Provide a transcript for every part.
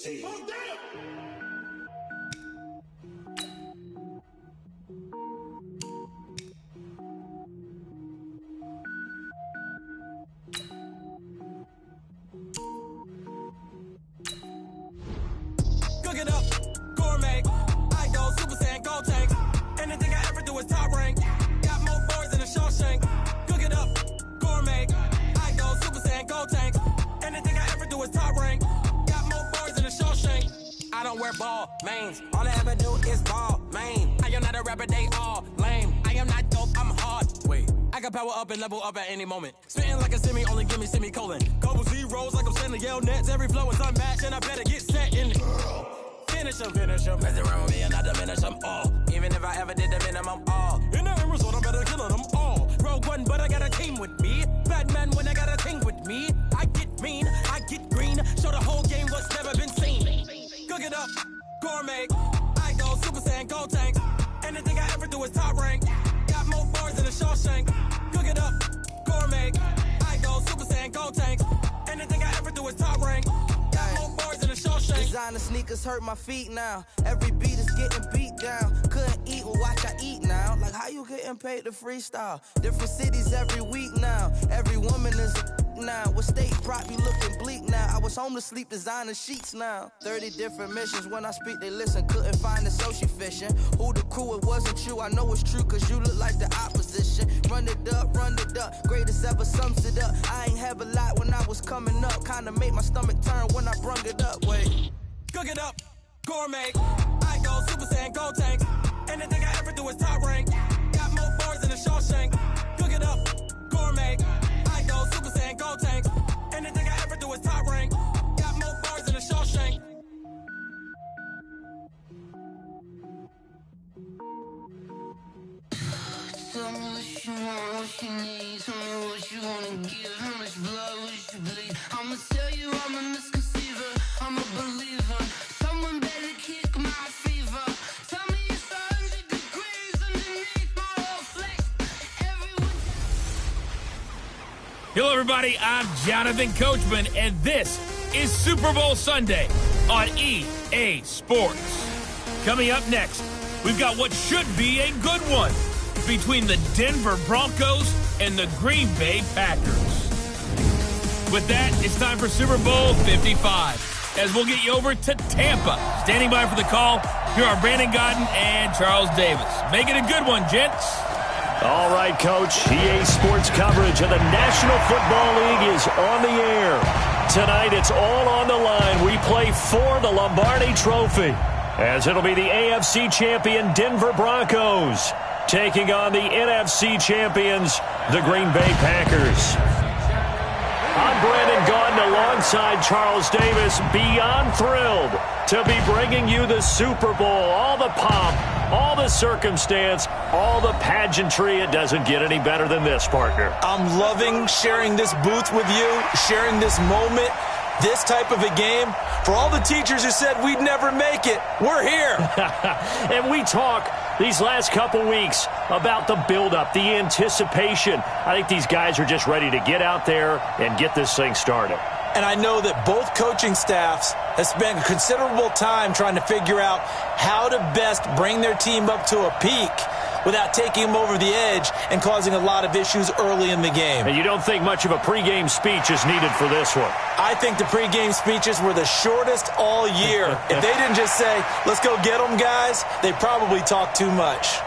Cook it up, gourmet. I go Super Saiyan, gold tank. Anything I ever do is top rank. Got more boys than a Shawshank. Cook it up, gourmet. I go Super Saiyan, gold tank. Anything I ever do is top rank. Got more boys than a Shawshank. I don't wear ball mains. All I ever do is ball main. I am not a rapper, they all lame. I am not dope, I'm hard. Wait, I can power up and level up at any moment. Spitting like a semi, only give me semicolon. Couple zeros like I'm sending yell nets. Every flow is unmatched and I better get set in. Finish them. Mess around with me and I diminish them all. Even if I ever did the minimum, all. In the end result, I'm better killing them all. Rogue One, but I got a team with me. Batman when I got a team with me. I get mean, I get green. Show the whole game what's never been seen. Cook it up, gourmet. I go Super Saiyan, gold tank. Anything I ever do is top rank. Got more bars than a Shawshank. Cook it up, gourmet. I go Super Saiyan, gold tank. Anything I ever do is top rank. Got more bars than a Shawshank. Designer sneakers hurt my feet now. Every beat is getting beat down. Couldn't eat, well watch I eat now. Like how you getting paid to freestyle? Different cities every week now. Every woman is a now. With state prop be looking bleak now. I was home to sleep designer sheets now. 30 different missions. When I speak they listen. Couldn't find the social fishing. Who the crew, it wasn't you. I know it's true cause you look like the opposition. Run it up. Greatest ever sums it up. I ain't have a lot when I was coming up. Kinda made my stomach turn when I brung it up. Wait. Cook it up, gourmet. I go Super Saiyan, gold tank. Anything I ever do is top rank. Got more bars than a Shawshank. Cook it up, gourmet. I go Super Saiyan, gold tank. Anything I ever do is top rank. Got more bars than a Shawshank. Tell me what you want, what you need. Tell me what you wanna give. How much blood would you bleed? I'ma tell you I'm a misconceiver. I'm a believer. Someone better kick my fever. Tell me it's 100 degrees underneath my whole flesh. Everyone. Hello, everybody. I'm Jonathan Coachman, and this is Super Bowl Sunday on EA Sports. Coming up next, we've got what should be a good one between the Denver Broncos and the Green Bay Packers. With that, it's time for Super Bowl 55, as we'll get you over to Tampa. Standing by for the call, here are Brandon Godden and Charles Davis. Make it a good one, gents. All right, Coach. EA Sports coverage of the National Football League is on the air. Tonight, it's all on the line. We play for the Lombardi Trophy, as it'll be the AFC champion Denver Broncos taking on the NFC champions, the Green Bay Packers. I'm Brandon Gaudin alongside Charles Davis, beyond thrilled to be bringing you the Super Bowl. All the pomp, all the circumstance, all the pageantry. It doesn't get any better than this, partner. I'm loving sharing this booth with you, sharing this moment, this type of a game. For all the teachers who said we'd never make it, we're here. And we talk these last couple weeks about the buildup, the anticipation. I think these guys are just ready to get out there and get this thing started. And I know that both coaching staffs have spent considerable time trying to figure out how to best bring their team up to a peak without taking them over the edge and causing a lot of issues early in the game. And you don't think much of a pregame speech is needed for this one? I think the pregame speeches were the shortest all year. If they didn't just say, let's go get them, guys, they probably talked too much.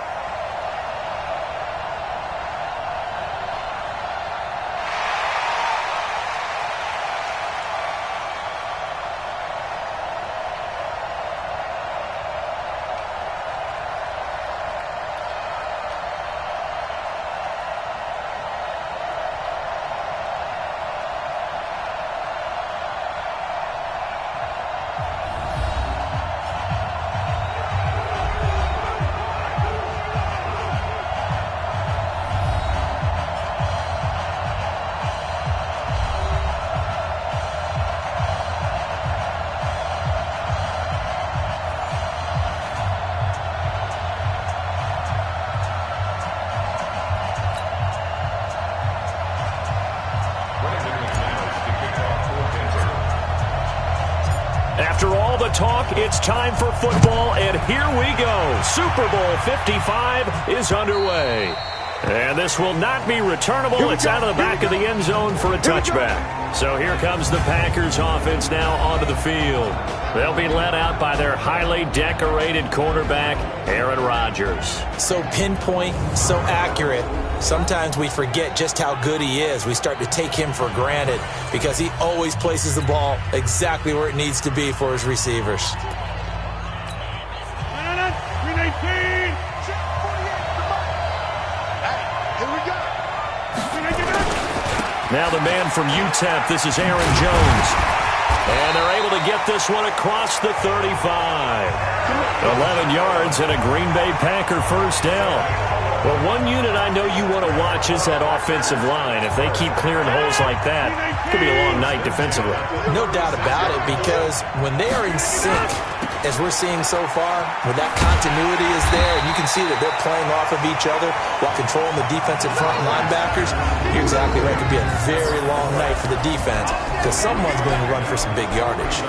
After all the talk, it's time for football, and here we go. Super Bowl 55 is underway. And this will not be returnable. It's out of the back of the end zone for a touchback. So here comes the Packers offense now onto the field. They'll be led out by their highly decorated quarterback, Aaron Rodgers. So pinpoint, so accurate. Sometimes we forget just how good he is. We start to take him for granted because he always places the ball exactly where it needs to be for his receivers. Now the man from UTEP, this is Aaron Jones. And they're able to get this one across the 35. 11 yards and a Green Bay Packer first down. Well, one unit I know you want to watch is that offensive line. If they keep clearing holes like that, it could be a long night defensively. No doubt about it, because when they are in sync, as we're seeing so far, when that continuity is there, and you can see that they're playing off of each other while controlling the defensive front linebackers, you're exactly right. It could be a very long night for the defense because someone's going to run for some big yardage.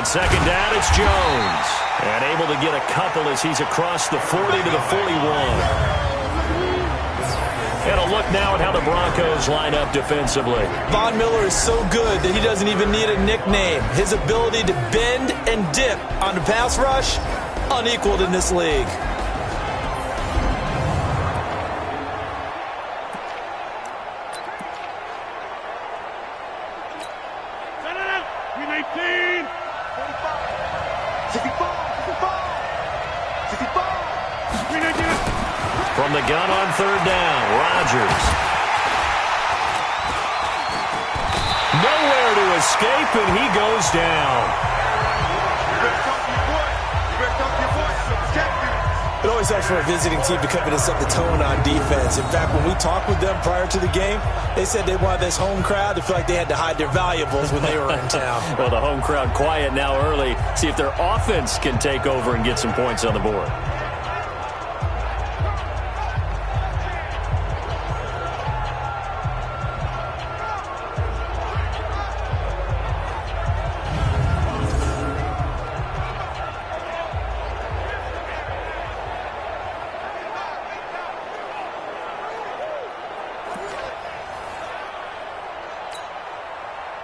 On second down, it's Jones. And able to get a couple as he's across the 40 to the 41. And a look now at how the Broncos line up defensively. Von Miller is so good that he doesn't even need a nickname. His ability to bend and dip on the pass rush, unequaled in this league. From the gun on third down, Rodgers. Nowhere to escape, and he goes down. It always helps for a visiting team to come in and set the tone on defense. In fact, when we talked with them prior to the game, they said they wanted this home crowd to feel like they had to hide their valuables when they were in town. Well, the home crowd quiet now early. See if their offense can take over and get some points on the board.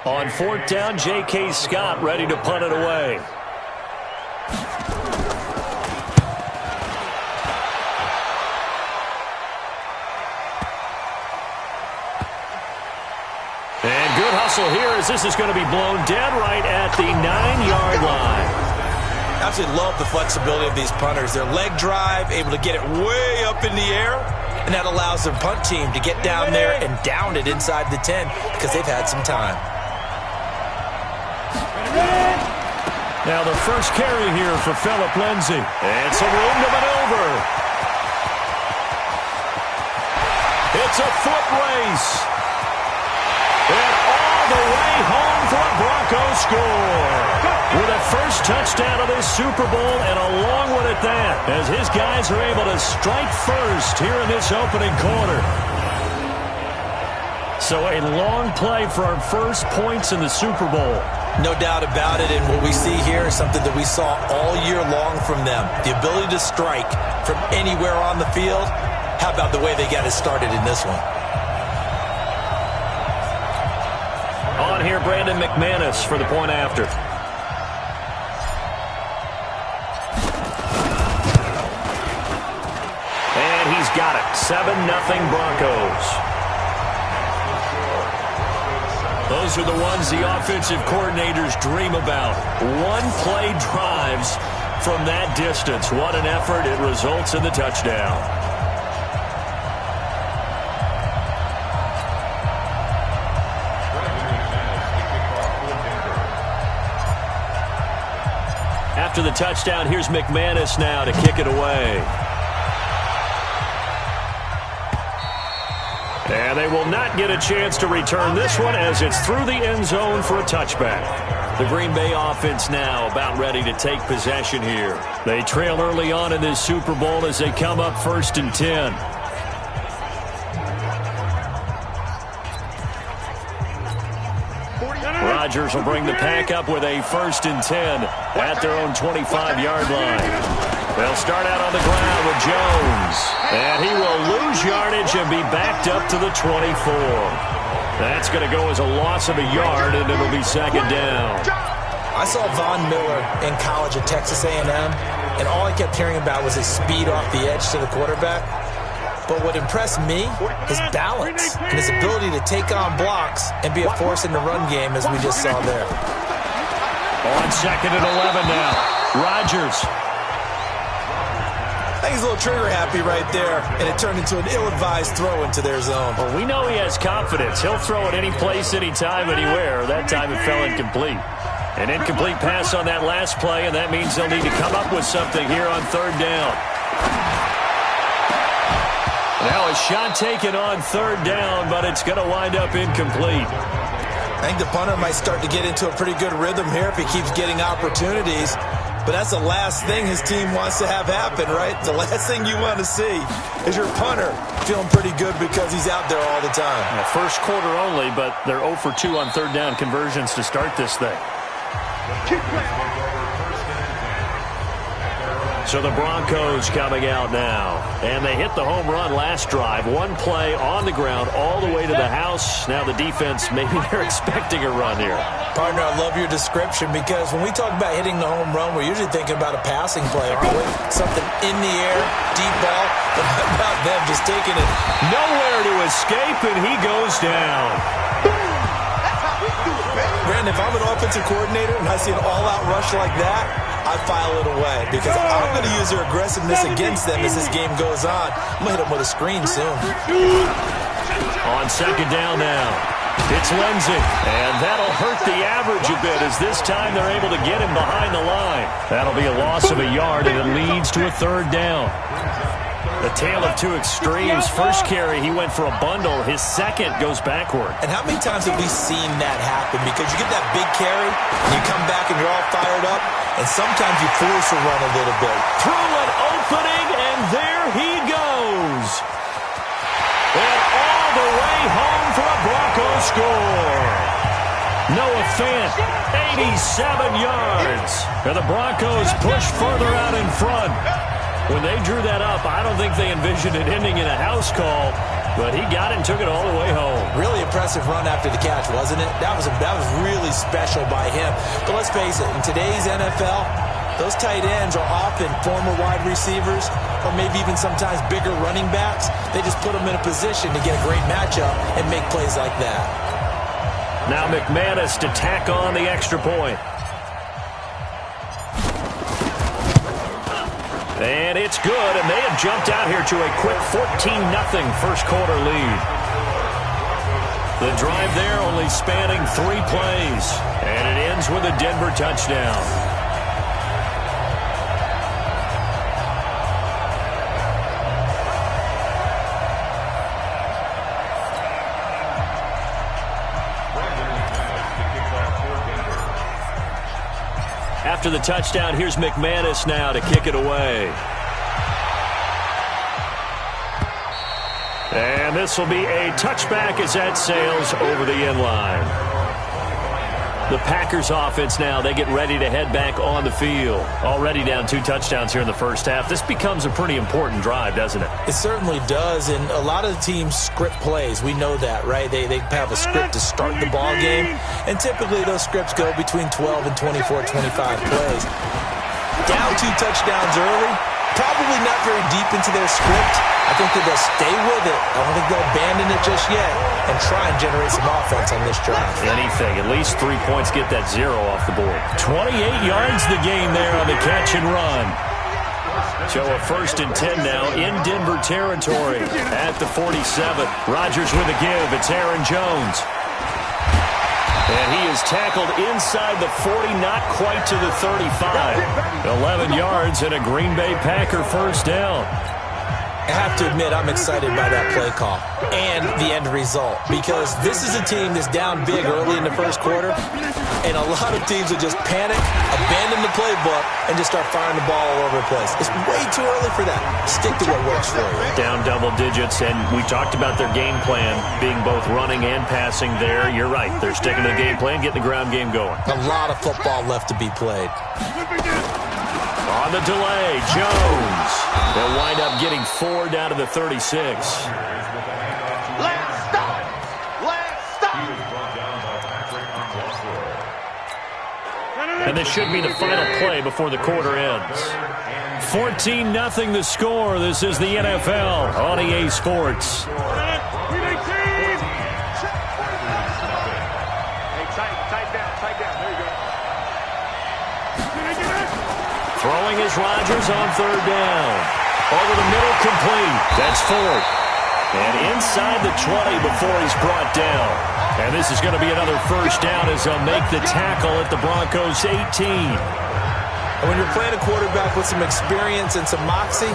On fourth down, J.K. Scott ready to punt it away. And good hustle here as this is going to be blown dead right at the 9-yard line. I absolutely love the flexibility of these punters. Their leg drive, able to get it way up in the air, and that allows their punt team to get down there and down it inside the 10 because they've had some time. Now the first carry here for Phillip Lindsay. And some room to maneuver. It's a foot race. And all the way home for a Broncos score. With a first touchdown of this Super Bowl and a long one at that. As his guys are able to strike first here in this opening quarter. So a long play for our first points in the Super Bowl. No doubt about it, and what we see here is something that we saw all year long from them. The ability to strike from anywhere on the field. How about the way they got it started in this one? On here, Brandon McManus for the point after. And he's got it. 7-0 Broncos. Those are the ones the offensive coordinators dream about. One-play drives from that distance. What an effort. It results in the touchdown. After the touchdown, here's McManus now to kick it away. And they will not get a chance to return this one as it's through the end zone for a touchback. The Green Bay offense now about ready to take possession here. They trail early on in this Super Bowl as they come up 1st and 10. Rodgers will bring the pack up with a 1st and 10 at their own 25-yard line. They'll start out on the ground with Jones. And he will lose yardage and be backed up to the 24. That's going to go as a loss of a yard, and it'll be 2nd down. I saw Von Miller in college at Texas A&M, and all I kept hearing about was his speed off the edge to the quarterback. But what impressed me, his balance and his ability to take on blocks and be a force in the run game, as we just saw there. On 2nd and 11 now. Rodgers. I think he's a little trigger happy right there, and it turned into an ill-advised throw into their zone. Well, we know he has confidence. He'll throw it any place, anytime, anywhere. That time it fell incomplete. An incomplete pass on that last play, and that means they'll need to come up with something here on 3rd down. Now a shot taken on 3rd down, but it's going to wind up incomplete. I think the punter might start to get into a pretty good rhythm here if he keeps getting opportunities. But that's the last thing his team wants to have happen, right? The last thing you want to see is your punter feeling pretty good because he's out there all the time. Well, first quarter only, but they're 0 for 2 on 3rd down conversions to start this thing. So the Broncos coming out now. And they hit the home run last drive. One play on the ground all the way to the house. Now the defense, maybe they're expecting a run here. Partner, I love your description because when we talk about hitting the home run, we're usually thinking about a passing play, aren't we? Something in the air, deep ball. But how about them just taking it? Nowhere to escape, and he goes down. Brandon, if I'm an offensive coordinator and I see an all-out rush like that, I file it away because I'm going to use their aggressiveness against them as this game goes on. I'm going to hit them with a screen soon. On 2nd down now, it's Lindsey. And that'll hurt the average a bit as this time they're able to get him behind the line. That'll be a loss of a yard, and it leads to a 3rd down. The tale of two extremes. First carry, he went for a bundle. His second goes backward. And how many times have we seen that happen? Because you get that big carry, and you come back and you're all fired up, and sometimes you force a run a little bit. Through an opening, and there he goes. And all the way home for a Broncos score. Noah Fant, 87 yards. And the Broncos push further out in front. When they drew that up, I don't think they envisioned it ending in a house call, but he got it and took it all the way home. Really impressive run after the catch, wasn't it? That was really special by him. But let's face it, in today's NFL, those tight ends are often former wide receivers or maybe even sometimes bigger running backs. They just put them in a position to get a great matchup and make plays like that. Now McManus to tack on the extra point. And it's good, and they have jumped out here to a quick 14-0 first quarter lead. The drive there only spanning 3 plays, and it ends with a Denver touchdown. After the touchdown, here's McManus now to kick it away. And this will be a touchback as that sails over the end line. The Packers offense now, they get ready to head back on the field. Already down 2 touchdowns here in the first half. This becomes a pretty important drive, doesn't it? It certainly does, and a lot of the teams script plays. We know that, right? They have a script to start the ball game, and typically those scripts go between 12 and 24, 25 plays. Down 2 touchdowns early, probably not very deep into their script. I think that they'll stay with it. I don't think they'll abandon it just yet and try and generate some offense on this drive. Anything. At least 3 points, get that 0 off the board. 28 yards the gain there on the catch and run. So a 1st and 10 now in Denver territory at the 47. Rodgers with a give. It's Aaron Jones. And he is tackled inside the 40, not quite to the 35. 11 yards and a Green Bay Packer first down. I have to admit, I'm excited by that play call and the end result because this is a team that's down big early in the first quarter, and a lot of teams will just panic, abandon the playbook, and just start firing the ball all over the place. It's way too early for that. Stick to what works for you. Down double digits, and we talked about their game plan being both running and passing there. You're right. They're sticking to the game plan, getting the ground game going. A lot of football left to be played. On the delay, Jones. They'll wind up getting 4 down to the 36. Let's stop! And this should be the final play before the quarter ends. 14-0 the score. This is the NFL on EA Sports. Throwing is Rodgers on third down. Over the middle, complete. That's Ford. And inside the 20 before he's brought down. And this is going to be another first down as they'll make the tackle at the Broncos' 18. And when you're playing a quarterback with some experience and some moxie,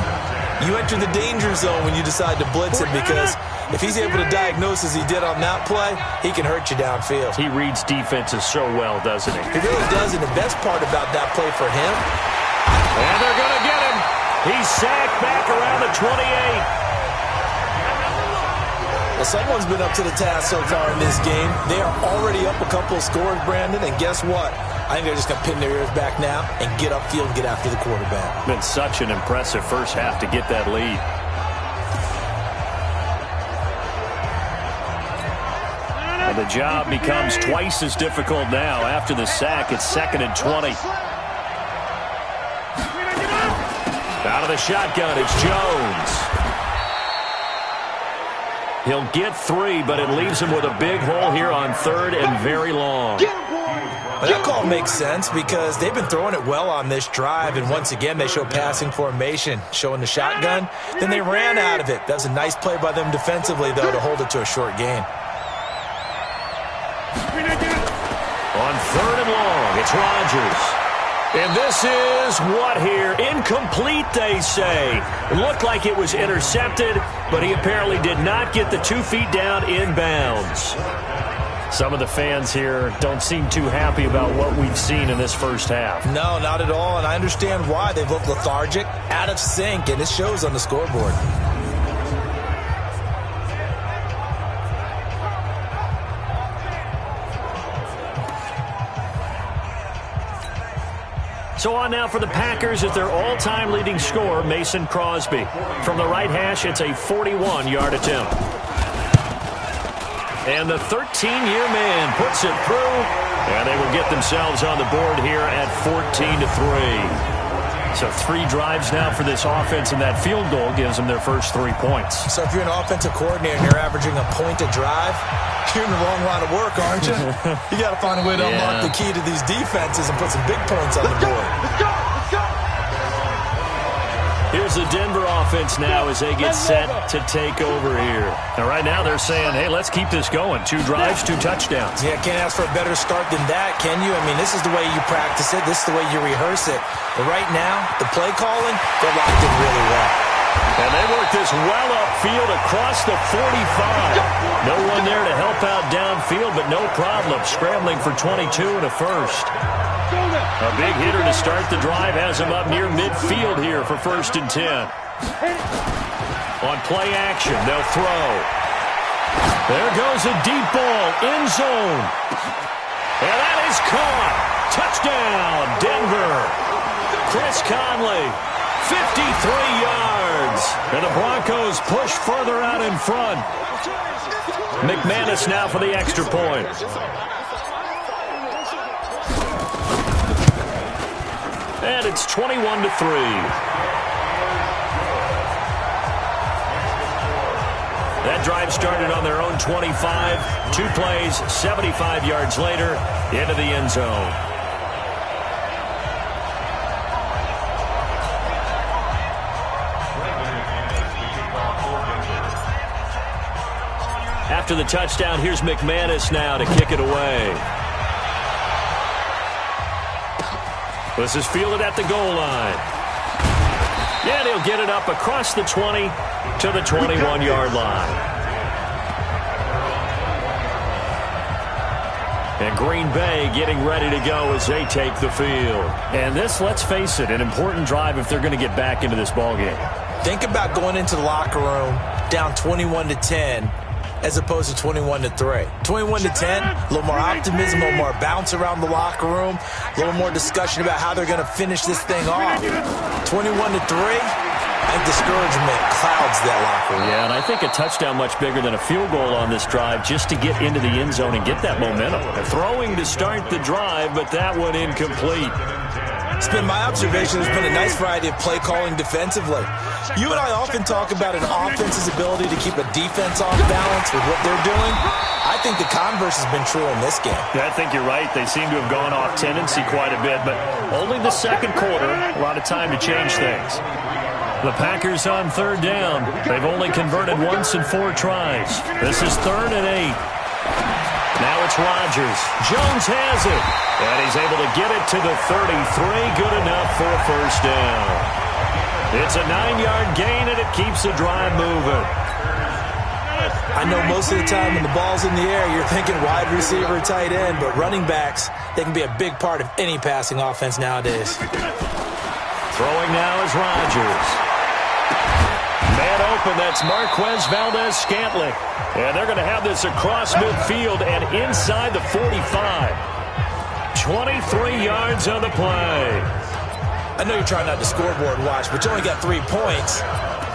you enter the danger zone when you decide to blitz him because if he's able to diagnose as he did on that play, he can hurt you downfield. He reads defenses so well, doesn't he? He really does, and the best part about that play for him, and they're going to get him. He's sacked back around the 28. Well, someone's been up to the task so far in this game. They are already up a couple of scores, Brandon, and guess what? I think they're just going to pin their ears back now and get upfield and get after the quarterback. Been such an impressive first half to get that lead. And the job becomes twice as difficult now. After the sack, it's 2nd and 20. Out of the shotgun, it's Jones. He'll get 3, but it leaves him with a big hole here on 3rd and very long. Well, that call makes sense because they've been throwing it well on this drive, and once again they show passing formation, showing the shotgun. Then they ran out of it. That was a nice play by them defensively, though, to hold it to a short gain. On 3rd and long, it's Rodgers. And this is what here? Incomplete, they say. It looked like it was intercepted, but he apparently did not get the 2 feet down inbounds. Some of the fans here don't seem too happy about what we've seen in this first half. No, not at all, and I understand why. They've looked lethargic, out of sync, and it shows on the scoreboard. So on now for the Packers is their all-time leading scorer, Mason Crosby. From the right hash, it's a 41-yard attempt. And the 13-year man puts it through, and they will get themselves on the board here at 14-3. So 3 drives now for this offense, and that field goal gives them their first 3 points. So if you're an offensive coordinator and you're averaging a point a drive, you're in the wrong line of work, aren't you? You got to find a way to unlock the key to these defenses and put some big points on the board. Let's go! Here's the Denver offense now as they get set to take over here. And right now they're saying, hey, let's keep this going. 2 drives, 2 touchdowns. Yeah, can't ask for a better start than that, can you? I mean, this is the way you practice it. This is the way you rehearse it. But right now, the play calling, they're locked in really well. And they work this well upfield across the 45. No one there to help out downfield, but no problem. Scrambling for 22 and a first. A big hitter to start the drive has him up near midfield here for 1st and 10. On play action, they'll throw. There goes a deep ball, end zone. And that is caught. Touchdown, Denver. Chris Conley, 53 yards. And the Broncos push further out in front. McManus now for the extra point. And it's 21-3. That drive started on their own 25. 2 plays, 75 yards later, into the end zone. After the touchdown, here's McManus now to kick it away. This is fielded at the goal line. And he'll get it up across the 20 to the 21-yard line. And Green Bay getting ready to go as they take the field. And this, let's face it, an important drive if they're going to get back into this ballgame. Think about going into the locker room down 21-10 as opposed to 21-3. 21-10, a little more optimism, a little more bounce around the locker room, a little more discussion about how they're going to finish this thing off. 21-3. I think discouragement clouds that locker room. Yeah, and I think a touchdown much bigger than a field goal on this drive just to get into the end zone and get that momentum. Throwing to start the drive, but that one incomplete. It's been my observation there's been a nice variety of play calling defensively. You and I often talk about an offense's ability to keep a defense off balance with what they're doing. I think the converse has been true in this game. Yeah, I think you're right. They seem to have gone off tendency quite a bit, but only the second quarter, a lot of time to change things. The Packers on third down. They've only converted once in 4 tries. This is 3rd and 8. Now it's Rodgers. Jones has it. And he's able to get it to the 33. Good enough for a first down. It's a 9-yard gain, and it keeps the drive moving. I know most of the time when the ball's in the air, you're thinking wide receiver, tight end, but running backs, they can be a big part of any passing offense nowadays. Throwing now is Rodgers. Man open, that's Marquez Valdez-Scantling. And they're going to have this across midfield and inside the 45. 23 yards on the play. I know you're trying not to scoreboard watch, but you only got 3 points.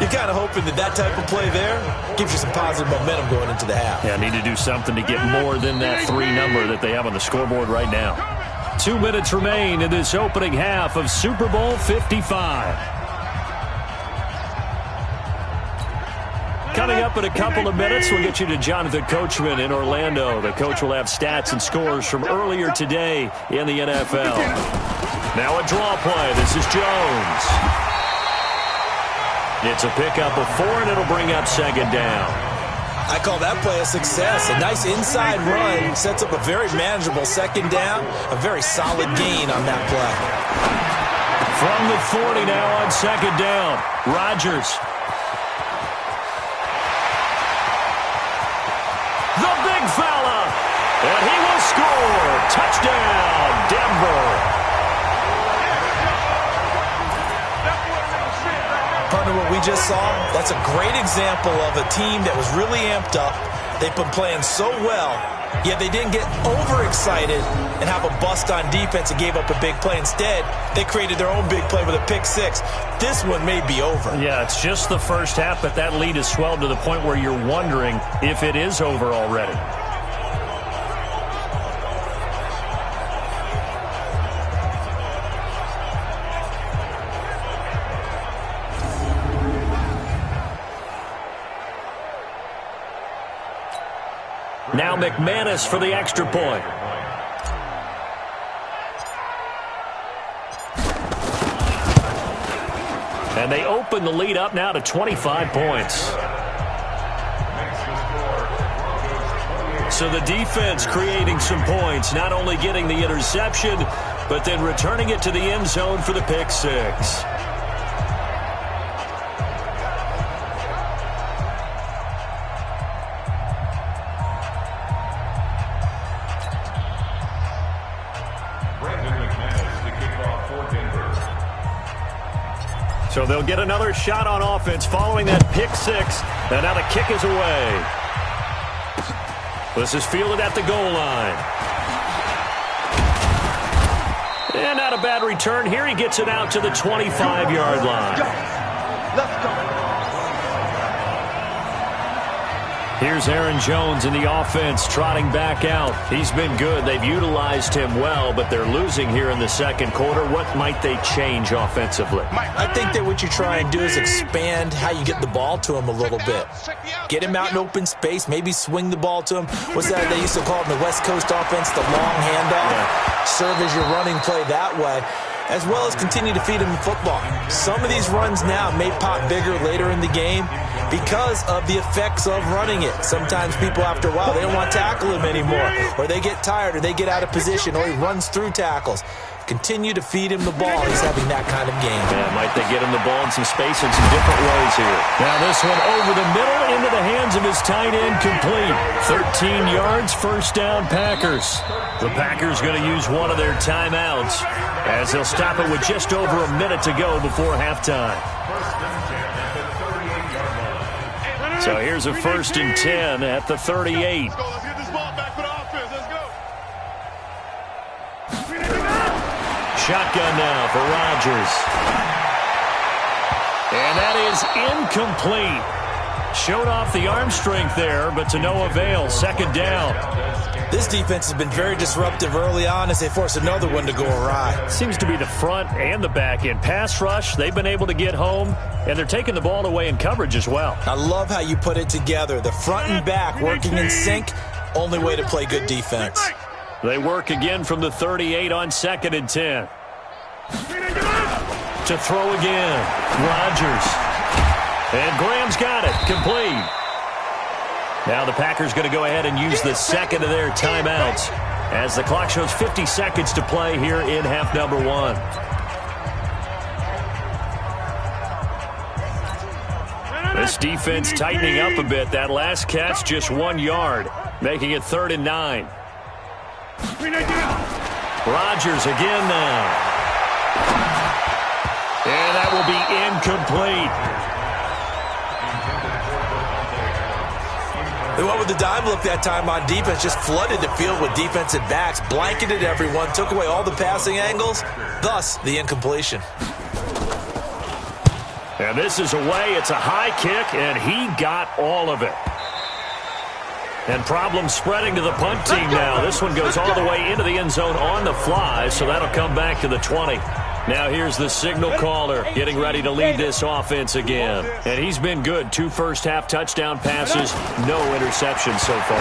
You're kind of hoping that type of play there gives you some positive momentum going into the half. Yeah, need to do something to get more than that 3 number that they have on the scoreboard right now. 2 minutes remain in this opening half of Super Bowl 55. Coming up in a couple of minutes, we'll get you to Jonathan Coachman in Orlando. The coach will have stats and scores from earlier today in the NFL. Now a draw play. This is Jones. It's a pickup of 4, and it'll bring up second down. I call that play a success. A nice inside run sets up a very manageable second down. A very solid gain on that play. From the 40 now on second down. Rodgers. The big fella. And he will score. Touchdown, Denver. Partner, what we just saw, that's a great example of a team that was really amped up. They've been playing so well, yet they didn't get overexcited and have a bust on defense and gave up a big play. Instead, they created their own big play with a pick 6. This one may be over. Yeah, it's just the first half, but that lead has swelled to the point where you're wondering if it is over already. Now McManus for the extra point. And they open the lead up now to 25 points. So the defense creating some points, not only getting the interception, but then returning it to the end zone for the pick 6. So they'll get another shot on offense following that pick 6. And now the kick is away. This is fielded at the goal line. And not a bad return. Here he gets it out to the 25-yard line. Let's go. Here's Aaron Jones in the offense trotting back out. He's been good. They've utilized him well, but they're losing here in the second quarter. What might they change offensively? I think that what you try and do is expand how you get the ball to him a little bit. Get him out in open space, maybe swing the ball to him. What's that they used to call it in the West Coast offense, the long handoff? Yeah. Serve as your running play that way, as well as continue to feed him the football. Some of these runs now may pop bigger later in the game. because of the effects of running it. Sometimes people, after a while, they don't want to tackle him anymore, or they get tired, or they get out of position, or he runs through tackles. Continue to feed him the ball. He's having that kind of game. Yeah, might they get him the ball in some space in some different ways here. Now this one over the middle into the hands of his tight end, complete. 13 yards, first down, Packers. The Packers going to use one of their timeouts as they'll stop it with just over a minute to go before halftime. So here's a 1st and 10 at the 38. Shotgun now for Rodgers. And that is incomplete. Showed off the arm strength there, but to no avail. 2nd down. This defense has been very disruptive early on as they force another one to go awry. Seems to be the front and the back end. Pass rush, they've been able to get home, and they're taking the ball away in coverage as well. I love how you put it together. The front and back working in sync, only way to play good defense. They work again from the 38 on 2nd and 10. To throw again, Rodgers. And Graham's got it, complete. Now the Packers going to go ahead and use the second of their timeouts as the clock shows 50 seconds to play here in half number 1. This defense tightening up a bit. That last catch just 1 yard, making it 3rd and 9. Rodgers again now. And that will be incomplete. They went with the dime look that time on defense, just flooded the field with defensive backs, blanketed everyone, took away all the passing angles, thus the incompletion. And this is away. It's a high kick, and he got all of it. And problems spreading to the punt team now. This one goes all the way into the end zone on the fly, so that'll come back to the 20. Now here's the signal caller getting ready to lead this offense again. And he's been good. 2 first-half touchdown passes, no interceptions so far.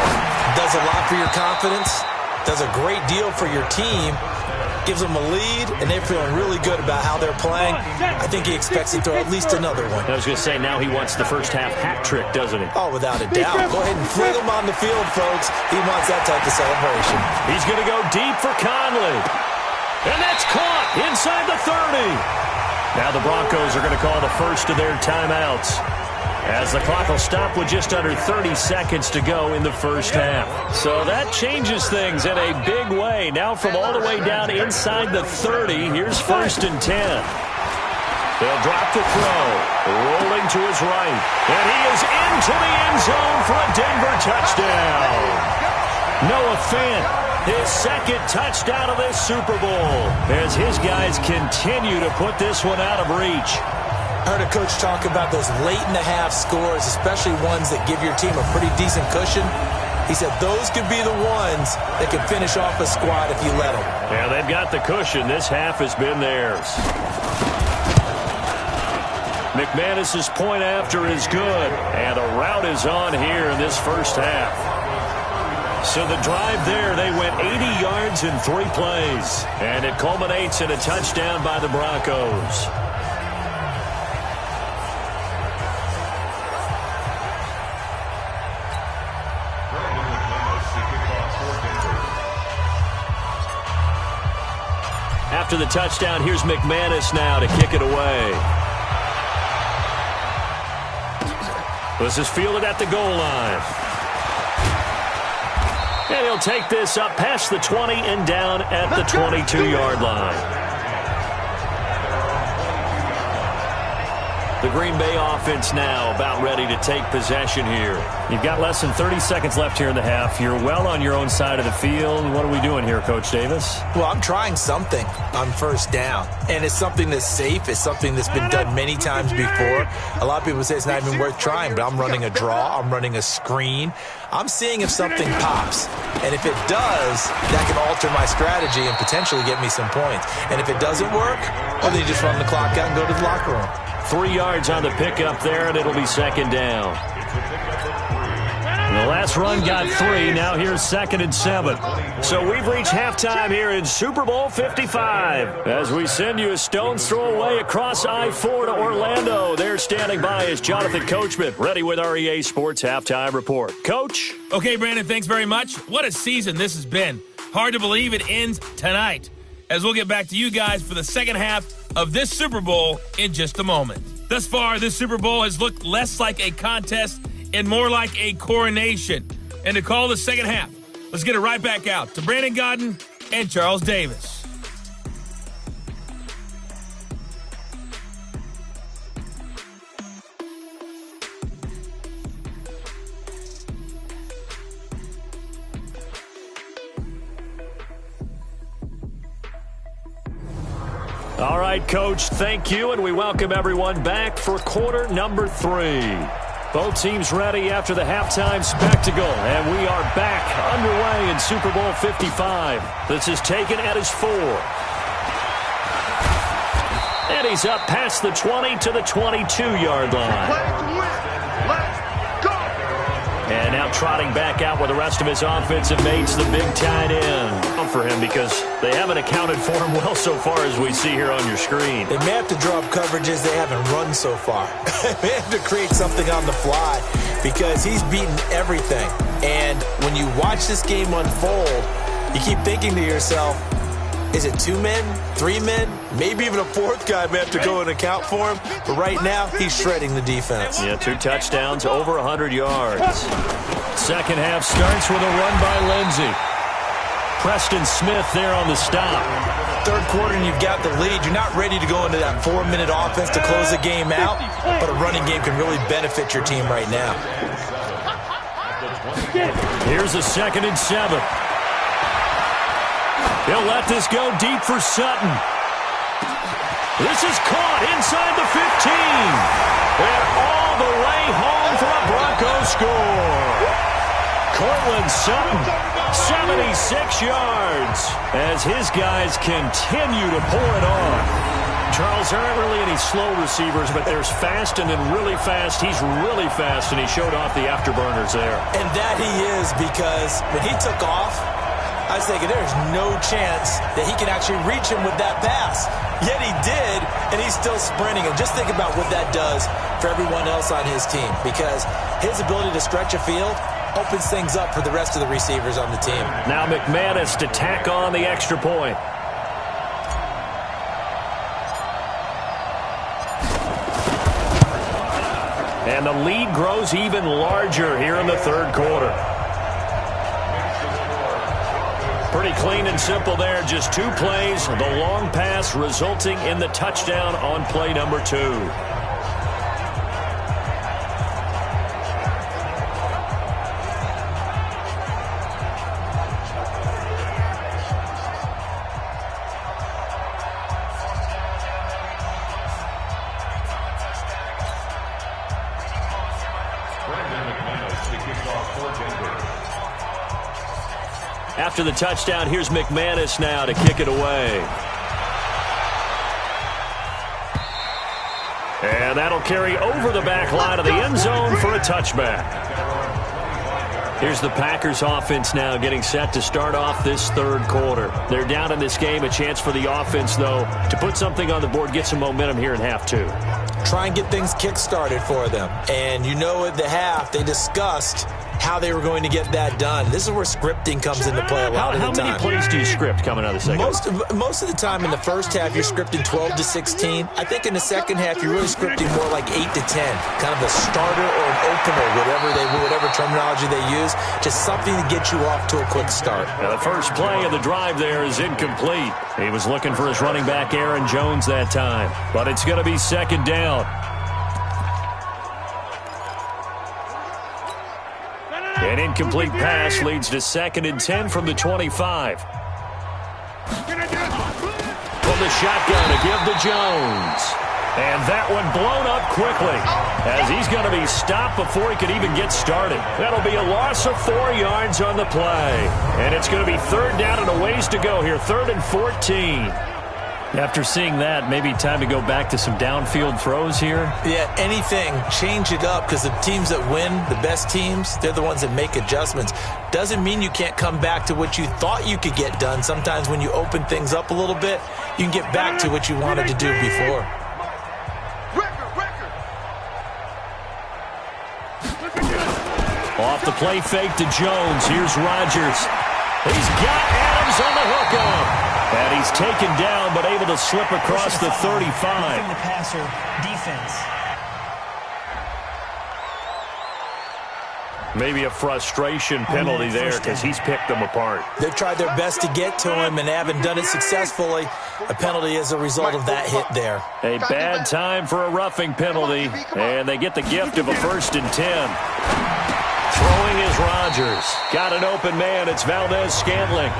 Does a lot for your confidence, does a great deal for your team, gives them a lead, and they're feeling really good about how they're playing. I think he expects to throw at least another one. I was going to say, now he wants the first-half hat trick, doesn't he? Oh, without a doubt. Go ahead and fling him on the field, folks. He wants that type of celebration. He's going to go deep for Conley. And that's caught inside the 30. Now the Broncos are going to call the first of their timeouts as the clock will stop with just under 30 seconds to go in the first half. So that changes things in a big way. Now from all the way down inside the 30, here's 1st and 10. They'll drop the throw, rolling to his right. And he is into the end zone for a Denver touchdown. Noah Fant. His second touchdown of this Super Bowl as his guys continue to put this one out of reach. I heard a coach talk about those late-in-the-half scores, especially ones that give your team a pretty decent cushion. He said those could be the ones that can finish off a squad if you let them. Yeah, they've got the cushion. This half has been theirs. McManus's point after is good, and a rout is on here in this first half. So the drive there, they went 80 yards in 3 plays. And it culminates in a touchdown by the Broncos. After the touchdown, here's McManus now to kick it away. This is fielded at the goal line. And he'll take this up past the 20 and down at the 22-yard line. The Green Bay offense now about ready to take possession here. You've got less than 30 seconds left here in the half. You're well on your own side of the field. What are we doing here, Coach Davis? Well, I'm trying something on 1st down. And it's something that's safe. It's something that's been done many times before. A lot of people say it's not even worth trying, but I'm running a draw. I'm running a screen. I'm seeing if something pops. And if it does, that can alter my strategy and potentially get me some points. And if it doesn't work, well, then you just run the clock out and go to the locker room. 3 yards on the pickup there, and it'll be 2nd down. The last run got 3. Now here's 2nd and 7. So we've reached halftime here in Super Bowl 55. As we send you a stone's throw away across I-4 to Orlando. There standing by is Jonathan Coachman, ready with our EA Sports Halftime Report. Coach? Okay, Brandon, thanks very much. What a season this has been. Hard to believe it ends tonight, as we'll get back to you guys for the second half of this Super Bowl in just a moment. Thus far, this Super Bowl has looked less like a contest and more like a coronation. And to call the second half, let's get it right back out to Brandon Godden and Charles Davis. All right, Coach, thank you, and we welcome everyone back for quarter number 3. Both teams ready after the halftime spectacle, and we are back underway in Super Bowl 55. This is taken at his 4. And he's up past the 20 to the 22-yard line. And now trotting back out with the rest of his offensive mates, the big tight end. For him because they haven't accounted for him well so far as we see here on your screen. They may have to draw up coverages they haven't run so far. They have to create something on the fly because he's beaten everything. And when you watch this game unfold, you keep thinking to yourself, is it 2 men, 3 men, maybe even a 4th guy may have to go and account for him. But right now, he's shredding the defense. Yeah, 2 touchdowns, over 100 yards. Second half starts with a run by Lindsey. Preston Smith there on the stop. Third quarter and you've got the lead. You're not ready to go into that 4-minute offense to close the game out, but a running game can really benefit your team right now. Here's a 2nd and 7. He'll let this go deep for Sutton. This is caught inside the 15. And all the way home for a Broncos score. Cortland Sutton, 76 yards, as his guys continue to pour it on. Charles, there aren't really any slow receivers, but there's fast and then really fast. He's really fast, and he showed off the afterburners there. And that he is, because when he took off, I was thinking there's no chance that he can actually reach him with that pass. Yet he did, and he's still sprinting. And just think about what that does for everyone else on his team, because his ability to stretch a field opens things up for the rest of the receivers on the team. Now McManus to tack on the extra point. And the lead grows even larger here in the third quarter. Pretty clean and simple there. Just 2 plays. The long pass resulting in the touchdown on play number 2. After the touchdown, here's McManus now to kick it away. And that'll carry over the back line of the end zone for a touchback. Here's the Packers offense now getting set to start off this third quarter. They're down in this game. A chance for the offense, though, to put something on the board, get some momentum here in half 2. Try and get things kick-started for them. And you know at the half, they discussed how they were going to get that done. This is where scripting comes into play a lot of the time. How many plays do you script coming out of the second? Most of the time in the first half, you're scripting 12 to 16. I think in the second half, you're really scripting more like 8 to 10. Kind of a starter or an opener, whatever terminology they use. Just something to get you off to a quick start. Now the first play of the drive there is incomplete. He was looking for his running back, Aaron Jones, that time. But it's going to be second down. An incomplete pass leads to 2nd and 10 from the 25. From the shotgun to give to Jones. And that one blown up quickly as he's going to be stopped before he could even get started. That'll be a loss of 4 yards on the play. And it's going to be third down and a ways to go here. 3rd and 14. After seeing that, maybe time to go back to some downfield throws here. Yeah, anything. Change it up, because the teams that win, the best teams, they're the ones that make adjustments. Doesn't mean you can't come back to what you thought you could get done. Sometimes when you open things up a little bit, you can get back to what you wanted to do before. Off the play fake to Jones. Here's Rodgers. He's got Adams on the hookup. And he's taken down, but able to slip across the 35. The passer defense. Maybe a frustration penalty there because he's picked them apart. They've tried their best to get to him and haven't done it successfully. A penalty as a result of that hit there. A bad time for a roughing penalty, and they get the gift of a 1st and 10. Throwing is Rodgers. Got an open man. It's Valdez-Scantling.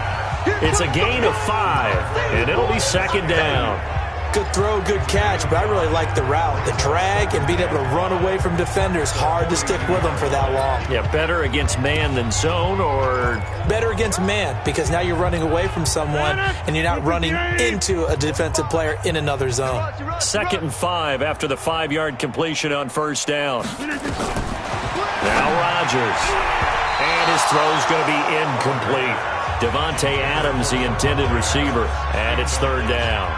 It's a gain of 5, and it'll be 2nd down. Good throw, good catch, but I really like the route. The drag and being able to run away from defenders, hard to stick with them for that long. Yeah, better against man than zone, or? Better against man, because now you're running away from someone, and you're not running into a defensive player in another zone. 2nd and 5 after the 5-yard completion on 1st down. Now Rodgers. And his throw's going to be incomplete. Devontae Adams, the intended receiver, and it's 3rd down.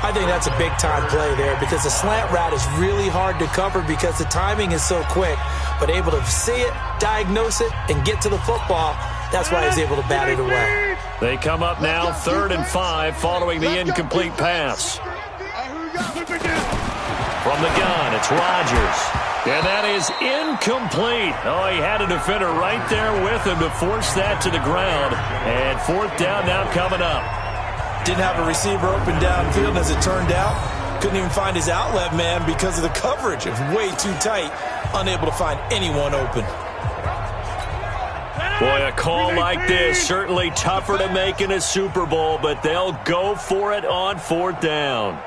I think that's a big-time play there because the slant route is really hard to cover because the timing is so quick. But able to see it, diagnose it, and get to the football, that's why he's able to bat it away. They come up now 3rd and 5 following the incomplete pass. From the gun, it's Rodgers. And that is incomplete. Oh, he had a defender right there with him to force that to the ground. And 4th down now coming up. Didn't have a receiver open downfield, as it turned out. Couldn't even find his outlet man because of the coverage. It was way too tight. Unable to find anyone open. Boy, a call like this, certainly tougher to make in a Super Bowl, but they'll go for it on 4th down.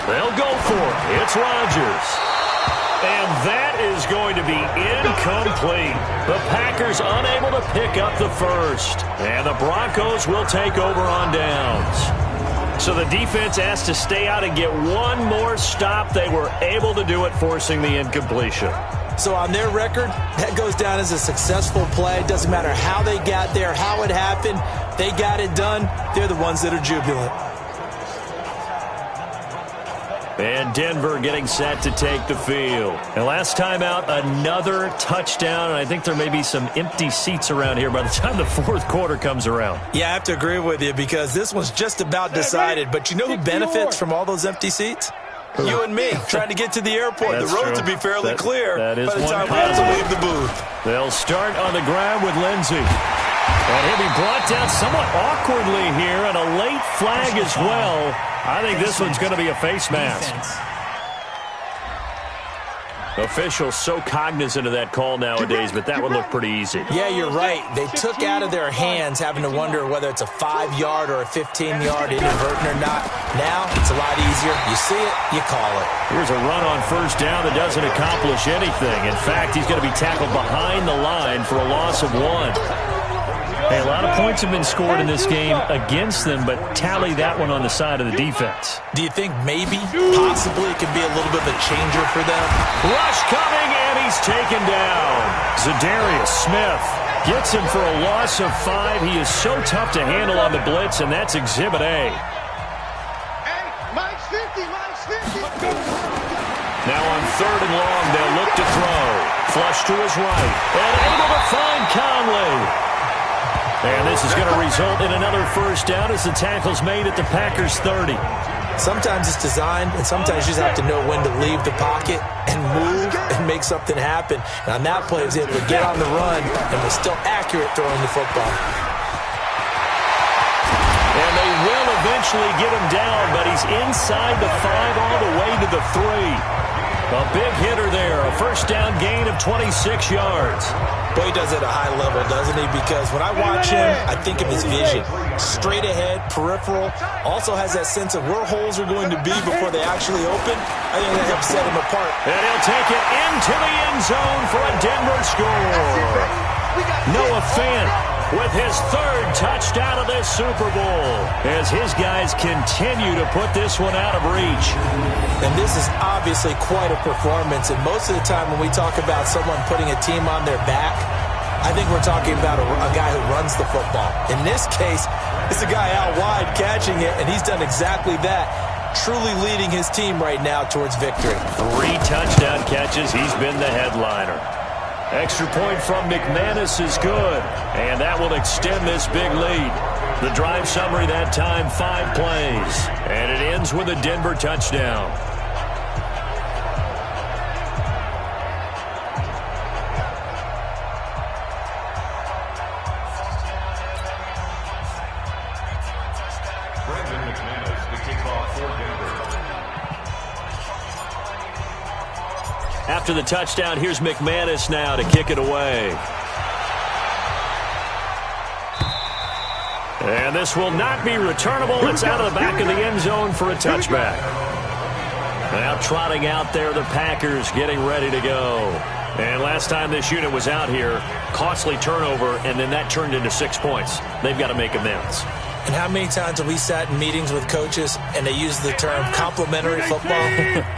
They'll go for it. It's Rodgers. And that is going to be incomplete. The Packers unable to pick up the 1st. And the Broncos will take over on downs. So the defense has to stay out and get one more stop. They were able to do it, forcing the incompletion. So on their record, that goes down as a successful play. Doesn't matter how they got there, how it happened. They got it done. They're the ones that are jubilant. And Denver getting set to take the field. And last time out, another touchdown. And I think there may be some empty seats around here by the time the 4th quarter comes around. Yeah, I have to agree with you because this one's just about decided. But you know who benefits from all those empty seats? You and me, trying to get to the airport. That's the roads true. will be fairly clear that is by the time we positive. have to leave the booth. They'll start on the ground with Lindsey. And he'll be brought down somewhat awkwardly here, and a late flag as well. I think this one's going to be a face mask. Officials so cognizant of that call nowadays, but that would look pretty easy. Yeah, you're right. They took out of their hands having to wonder whether it's a 5-yard or a 15-yard inadvertent or not. Now it's a lot easier. You see it, you call it. Here's a run on 1st down that doesn't accomplish anything. In fact, he's going to be tackled behind the line for a loss of 1. Hey, a lot of points have been scored in this game against them, but tally that one on the side of the defense. Do you think maybe, possibly, it could be a little bit of a changer for them? Rush coming, and he's taken down. Zadarius Smith gets him for a loss of 5. He is so tough to handle on the blitz, and that's Exhibit A. Now on 3rd and long, they'll look to throw. Flush to his right, and able to find Conley. And this is going to result in another 1st down as the tackle's made at the Packers' 30. Sometimes it's designed, and sometimes you just have to know when to leave the pocket and move and make something happen. And on that play, he was able to get on the run and was still accurate throwing the football. And they will eventually get him down, but he's inside the 5 all the way to the 3. A big hitter there, a 1st down gain of 26 yards. Boy, he does it at a high level, doesn't he? Because when I watch him, I think of his vision. Straight ahead, peripheral. Also has that sense of where holes are going to be before they actually open. I think that helps set him apart. And he'll take it into the end zone for a Denver score. Noah Fant with his third touchdown of this Super Bowl as his guys continue to put this one out of reach. And this is obviously quite a performance, and most of the time when we talk about someone putting a team on their back, I think we're talking about a guy who runs the football. In this case, it's a guy out wide catching it, and he's done exactly that, truly leading his team right now towards victory. 3 touchdown catches. He's been the headliner. Extra point from McManus is good, and that will extend this big lead. The drive summary that time, 5 plays, and it ends with a Denver touchdown. After the touchdown, here's McManus now to kick it away. And this will not be returnable. It's out of the back of the end zone for a touchback. Now trotting out there, the Packers getting ready to go. And last time this unit was out here, costly turnover, and then that turned into 6 points. They've got to make amends. And how many times have we sat in meetings with coaches and they use the term complementary football?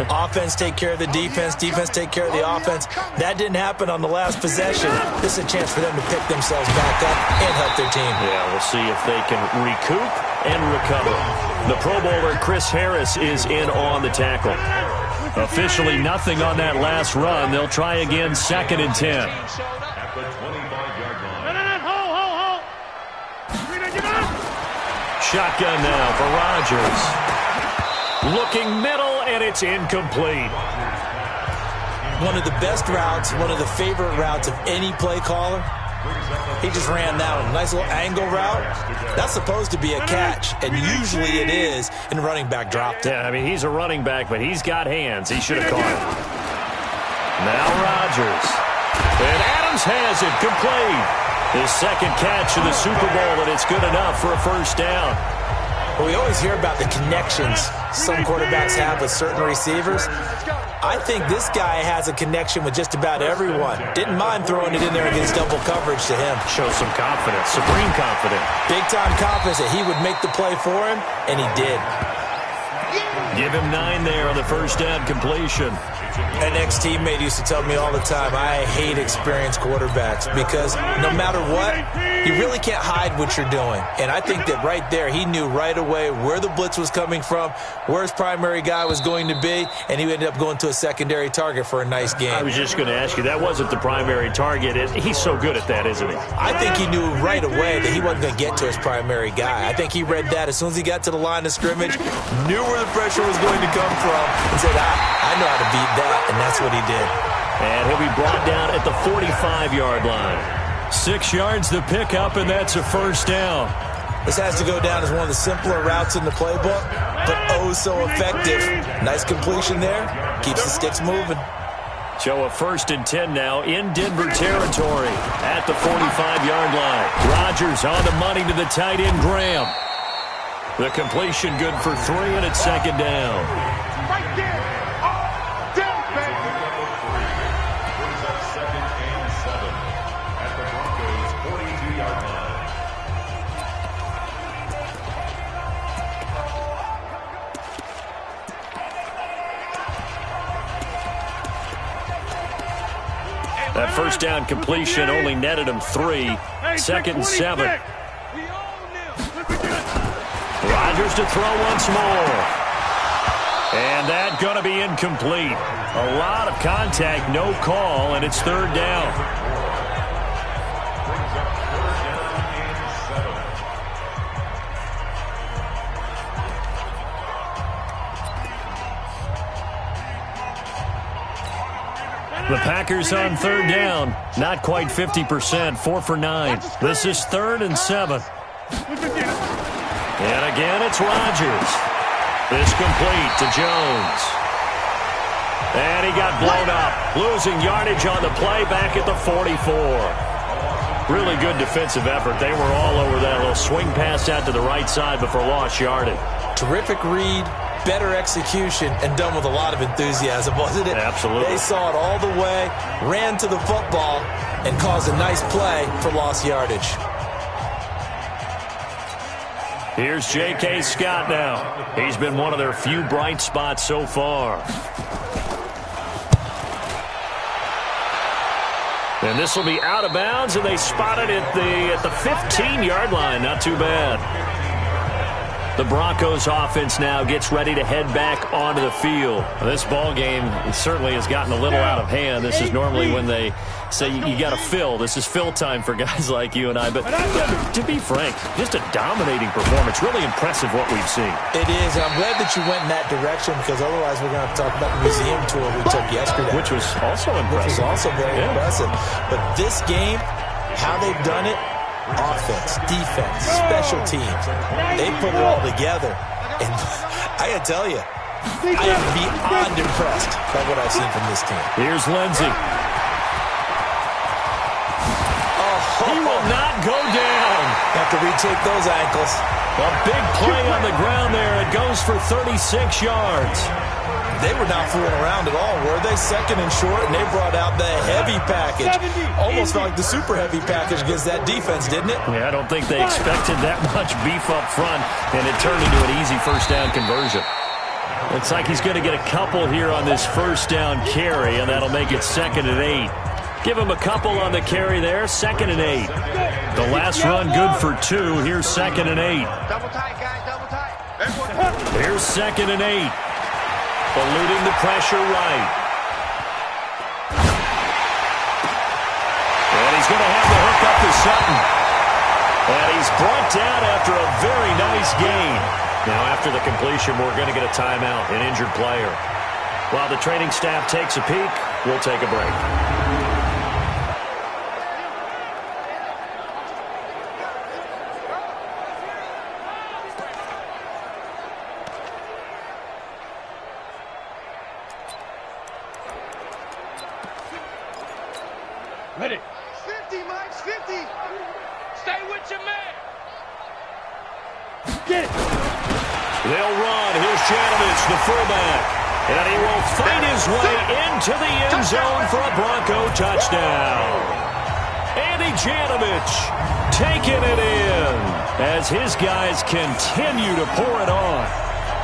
Offense take care of the defense, defense take care of the offense. That didn't happen on the last possession. This is a chance for them to pick themselves back up and help their team. Yeah, we'll see if they can recoup and recover. The Pro Bowler Chris Harris is in on the tackle. Officially nothing on that last run. They'll try again, 2nd and 10. Shotgun now for Rodgers. Looking middle, and it's incomplete. One of the best routes, one of the favorite routes of any play caller. He just ran that one. Nice little angle route. That's supposed to be a catch, and usually it is, and running back dropped it. Yeah, I mean, he's a running back, but he's got hands. He should have caught it. Now Rodgers. And Adams has it, complete. His 2nd catch of the Super Bowl, and it's good enough for a first down. Well, we always hear about the connections some quarterbacks have with certain receivers. I think this guy has a connection with just about everyone. Didn't mind throwing it in there against double coverage to him. Shows some confidence, supreme confidence. Big-time confidence that he would make the play for him, and he did. Give him 9 there on the first down completion. An ex-teammate used to tell me all the time, I hate experienced quarterbacks because no matter what, you really can't hide what you're doing. And I think that right there, he knew right away where the blitz was coming from, where his primary guy was going to be, and he ended up going to a secondary target for a nice game. I was just going to ask you, that wasn't the primary target. He's so good at that, isn't he? I think he knew right away that he wasn't going to get to his primary guy. I think he read that as soon as he got to the line of scrimmage, knew where the pressure was going to come from, and said, I know how to beat that. And that's what he did. And he'll be brought down at the 45-yard line. 6 yards to pick up, and that's a first down. This has to go down as one of the simpler routes in the playbook, but oh so effective. Nice completion there. Keeps the sticks moving. So a 1st and 10 now in Denver territory at the 45-yard line. Rodgers on the money to the tight end, Graham. The completion good for 3, and it's 2nd down. Right there. That first down completion only netted him 3. 2nd and 7. Rodgers to throw once more. And that going to be incomplete. A lot of contact, no call, and it's 3rd down. The Packers on 3rd down. Not quite 50%. 4 for 9. This is 3rd and 7. And again, it's Rodgers. It's complete to Jones. And he got blown up. Losing yardage on the play back at the 44. Really good defensive effort. They were all over that little swing pass out to the right side before lost yardage. Terrific read. Better execution, and done with a lot of enthusiasm, wasn't it? Absolutely. They saw it all the way, ran to the football, and caused a nice play for lost yardage. Here's J.K. Scott now. He's been one of their few bright spots so far. And this will be out of bounds, and they spot it at the 15-yard line. Not too bad. The Broncos offense now gets ready to head back onto the field. This ball game certainly has gotten a little out of hand. This is normally when they say you got to fill. This is fill time for guys like you and I. But to be frank, just a dominating performance. Really impressive what we've seen. It is, and I'm glad that you went in that direction because otherwise we're going to talk about the museum tour we took yesterday. Which was also impressive. Which was also very impressive. But this game, how they've done it, offense, defense, special teams, they put it all together. And I gotta tell you, I am beyond impressed by what I've seen from this team. Here's Lindsey. He will not go down. Have to retake those ankles. A big play on the ground there. It goes for 36 yards. They were not fooling around at all, were they? Second and short, and they brought out the heavy package. Almost felt like the super heavy package against that defense, didn't it? Yeah, I don't think they expected that much beef up front, and it turned into an easy first down conversion. Looks like he's going to get a couple here on this first down carry, and that'll make it 2nd and 8. Give him a couple on the carry there, 2nd and 8. The last run good for 2. Here's 2nd and 8. Double tight, guys, double tight. Here's 2nd and 8. Eluding the pressure right. And he's going to have the hook up to Sutton. And he's brought down after a very nice gain. Now, after the completion, we're going to get a timeout, an injured player. While the training staff takes a peek, we'll take a break. Ready. 50, Mike, 50. Stay with your man. Get it. They'll run. Here's Janovich, the fullback. And he will fight his way into the end zone for a Bronco touchdown. Andy Janovich taking it in as his guys continue to pour it on.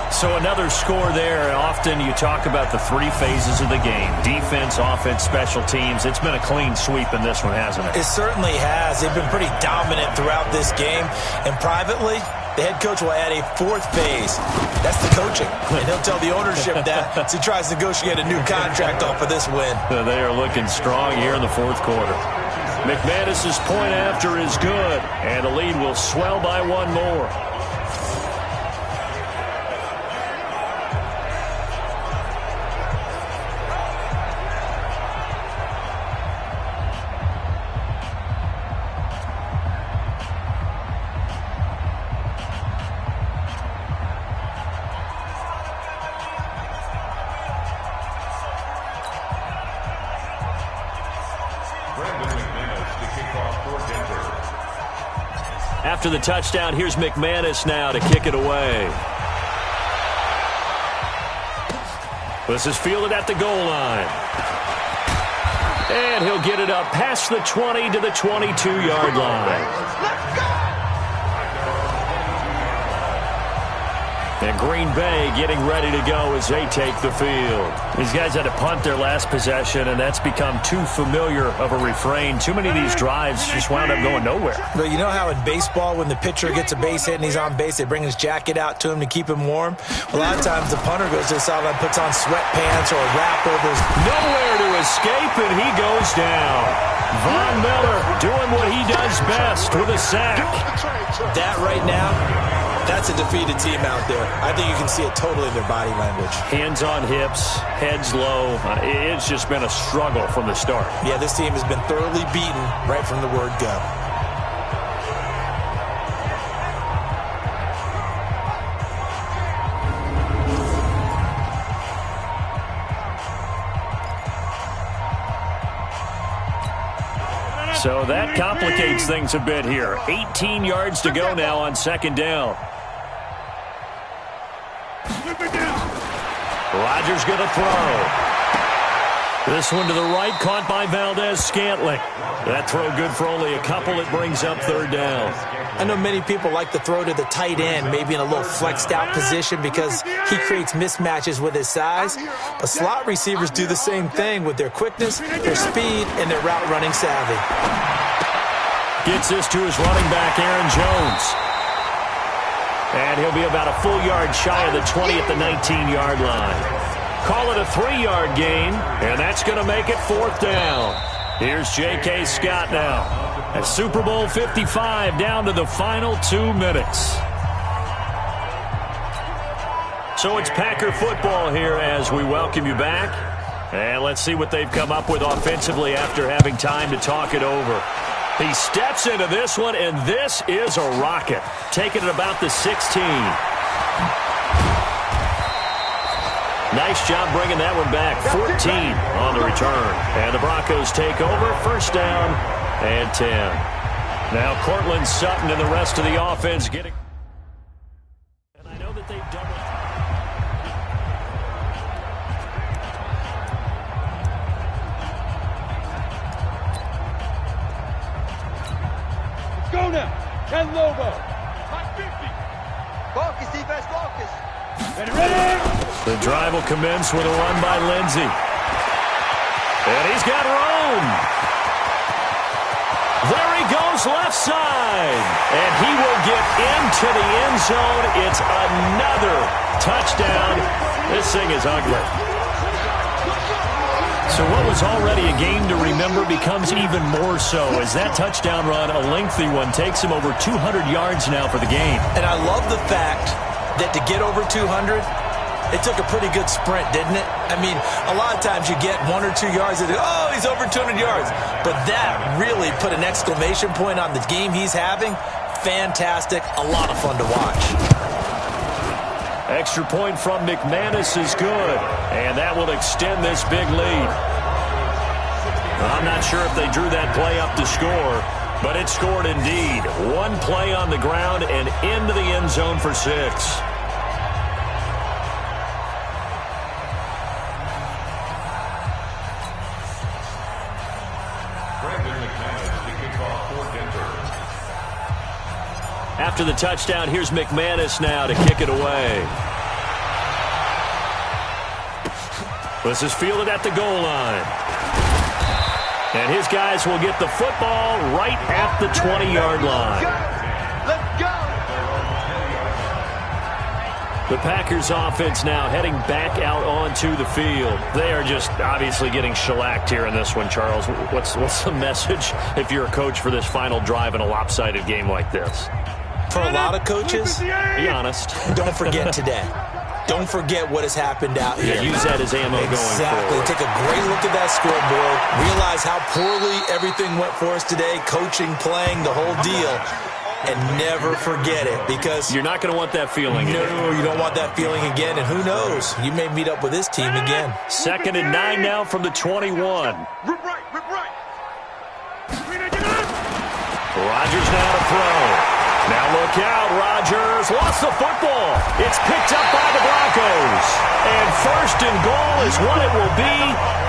So another score there. Often you talk about the 3 phases of the game. Defense, offense, special teams. It's been a clean sweep in this one, hasn't it? It certainly has. They've been pretty dominant throughout this game. And privately, the head coach will add a 4th phase. That's the coaching. And he'll tell the ownership that as he tries to negotiate a new contract off of this win. They are looking strong here in the 4th quarter. McManus's point after is good. And the lead will swell by 1 more. After the touchdown, here's McManus now to kick it away. This is fielded at the goal line. And he'll get it up past the 20 to the 22-yard line. And Green Bay getting ready to go as they take the field. These guys had to punt their last possession, and that's become too familiar of a refrain. Too many of these drives just wound up going nowhere. But you know how in baseball, when the pitcher gets a base hit and he's on base, they bring his jacket out to him to keep him warm? A lot of times the punter goes to the sideline, puts on sweatpants or a wrap over his... Nowhere to escape, and he goes down. Von Miller doing what he does best with a sack. That right now, that's a defeated team out there. I think you can see it totally in their body language. Hands on hips, heads low. It's just been a struggle from the start. Yeah, this team has been thoroughly beaten right from the word go. So that complicates things a bit here. 18 yards to go now on 2nd down. Rodgers going to throw. This one to the right, caught by Valdez-Scantling. That throw good for only a couple. It brings up third down. I know many people like to throw to the tight end, maybe in a little flexed out position because he creates mismatches with his size. But slot receivers do the same thing with their quickness, their speed, and their route running savvy. Gets this to his running back, Aaron Jones. And he'll be about a full yard shy of the 20 at the 19-yard line. Call it a 3-yard gain, and that's going to make it fourth down. Here's J.K. Scott now. At Super Bowl 55, down to the final 2 minutes. So it's Packer football here as we welcome you back. And let's see what they've come up with offensively after having time to talk it over. He steps into this one, and this is a rocket. Taking it about the 16. Nice job bringing that one back. 14 on the return. And the Broncos take over. First down and 10. Now Cortland Sutton and the rest of the offense getting... And I know that they've done it. Let's go now. Ken Lobo. Hot 50. Focus, defense, focus. Ready. The drive will commence with a run by Lindsey. And he's got room. There he goes left side. And he will get into the end zone. It's another touchdown. This thing is ugly. So what was already a game to remember becomes even more so as that touchdown run, a lengthy one, takes him over 200 yards now for the game. And I love the fact that to get over 200, it took a pretty good sprint, didn't it? I mean, a lot of times you get 1 or 2 yards and, oh, he's over 200 yards. But that really put an exclamation point on the game he's having. Fantastic. A lot of fun to watch. Extra point from McManus is good. And that will extend this big lead. I'm not sure if they drew that play up to score, but it scored indeed. One play on the ground and into the end zone for 6. After the touchdown, here's McManus now to kick it away. This is fielded at the goal line. And his guys will get the football right at the 20-yard line. Let's go. The Packers offense now heading back out onto the field. They are just obviously getting shellacked here in this one, Charles. What's the message if you're a coach for this final drive in a lopsided game like this? For a lot of coaches, be honest. Don't forget today. Don't forget what has happened out here. Yeah, use that as ammo going forward. Exactly. Take a great look at that scoreboard. Realize how poorly everything went for us today. Coaching, playing, the whole deal. And never forget it because... You're not going to want that feeling again. No, you don't want that feeling again. And who knows? You may meet up with this team again. 2nd and 9 now from the 21. Rip right. Rodgers now to throw. Now look out, Rodgers lost the football. It's picked up by the Broncos. And 1st and goal is what it will be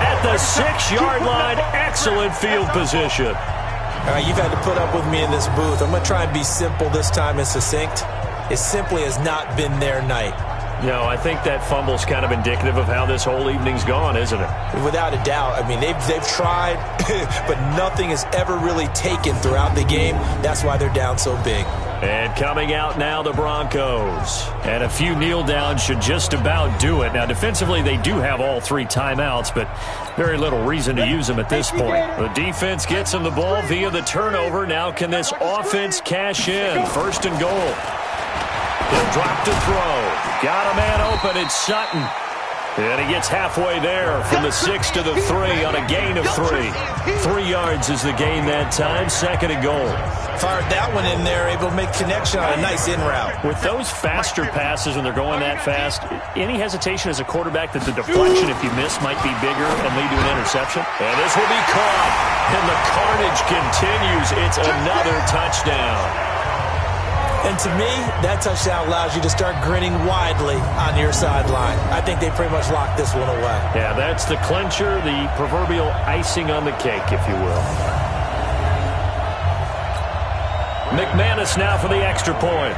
at the 6-yard line. Excellent field position. All right, you've had to put up with me in this booth. I'm going to try and be simple this time and succinct. It simply has not been their night. No, I think that fumble's kind of indicative of how this whole evening's gone, isn't it? Without a doubt. I mean, they've tried, but nothing is ever really taken throughout the game. That's why they're down so big. And coming out now, the Broncos. And a few kneel downs should just about do it. Now, defensively, they do have all 3 timeouts, but very little reason to use them at this point. The defense gets them the ball via the turnover. Now can this offense cash in? 1st and goal. He'll drop to throw. Got a man open. It's Sutton. And he gets halfway there from the 6 to the 3 on a gain of 3. 3 yards is the gain that time. 2nd and goal. Fired that one in there, able to make connection on a nice in route. With those faster passes when they're going that fast, any hesitation as a quarterback that the deflection, if you miss, might be bigger and lead to an interception? And this will be caught. And the carnage continues. It's another touchdown. And to me, that touchdown allows you to start grinning widely on your sideline. I think they pretty much locked this one away. Yeah, that's the clincher, the proverbial icing on the cake, if you will. McManus now for the extra point.